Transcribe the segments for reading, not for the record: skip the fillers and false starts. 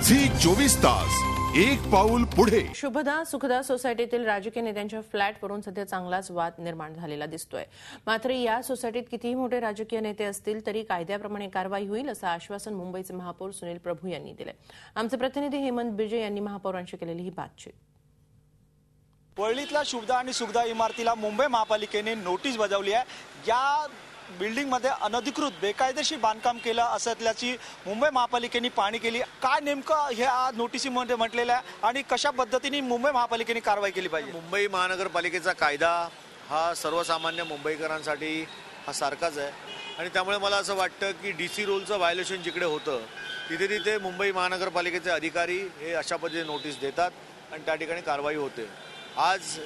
Zee 24 तास एक पाऊल पुढे। शुभदा सुखदा सोसायटीतील राजकीय नेत्यांच्या फ्लॅटवरून सध्या चांगलाच वाद निर्माण झालेला दिसतोय। मात्र या सोसायटीत कितीही मोठे राजकीय नेते असतील तरी कायद्याप्रमाणे कारवाई होईल असं आश्वासन मुंबईचे महापौर सुनील प्रभू यांनी दिले। आमचे प्रतिनिधी हेमंत बिर्जे यांनी महापौरांशी केलेली ही बातचीत। वरळीतल्या शुभदा आणि सुखदा इमारतीला मुंबई महापालिकेने नोटीस बजावली आहे। या बिल्डिंग मध्ये अनधिकृत बेकायदेशीर बांधकाम केलं असल्याची मुंबई महापालिकेने पाहणी केली। काय नेमकं ह्या नोटिसीमध्ये म्हटलेलं आहे आणि कशा पद्धतीने मुंबई महापालिकेने कारवाई केली पाहिजे? मुंबई महानगरपालिकेचा कायदा हा सर्वसामान्य मुंबईकरांसाठी हा सारखाच आहे आणि त्यामुळे मला असं वाटतं की डीसी रूलचं व्हायोलेशन जिकडे होतं तिथे तिथे मुंबई महानगरपालिकेचे अधिकारी हे अशा पद्धतीने नोटीस देतात आणि त्या ठिकाणी कारवाई होते। आज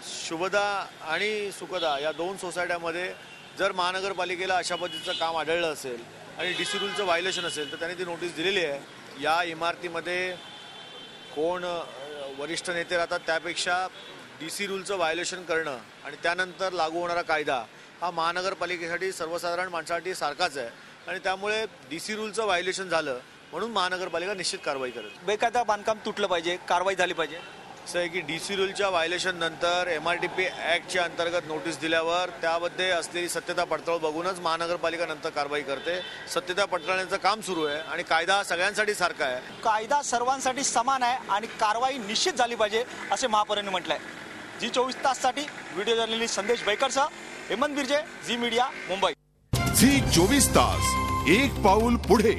शुभदा आणि सुखदा या दोन सोसायट्यामध्ये जर महानगरपालिकेला अशा पद्धतीचं काम आढळलं असेल आणि डीसी रूलचं व्हायोलेशन असेल तर त्यांनी ती नोटीस दिलेली आहे। या इमारतीमध्ये कोण वरिष्ठ नेते राहतात त्यापेक्षा डीसी रूलचं व्हायोलेशन करणं आणि त्यानंतर लागू होणारा कायदा हा महानगरपालिकेसाठी सर्वसाधारण माणसासाठी सारखाच आहे आणि त्यामुळे डीसी रूलचं व्हायोलेशन झालं म्हणून महानगरपालिका निश्चित कारवाई करेल। बेकायदा बांधकाम तुटलं पाहिजे, कारवाई झाली पाहिजे। असं आहे की डीसी रूलच्या व्हायोलेशन नंतर MRTP ॲक्टच्या अंतर्गत नोटीस दिल्यावर त्यामध्ये असलेली सत्यता पडताळ बघूनच महानगरपालिका नंतर कारवाई करते। सत्यता पडताळण्याचं काम सुरू आहे आणि कायदा सगळ्यांसाठी सारखा आहे। कायदा सर्वांसाठी समान आहे आणि कारवाई निश्चित झाली पाहिजे असे महापौरांनी म्हटलंय। झी 24 ताससाठी व्हिडिओ जर्नलिस्ट संदेश बैकरसह Hemant Birje, Zee media, Mumbai. Zee 24 तास एक पाऊल पुढे।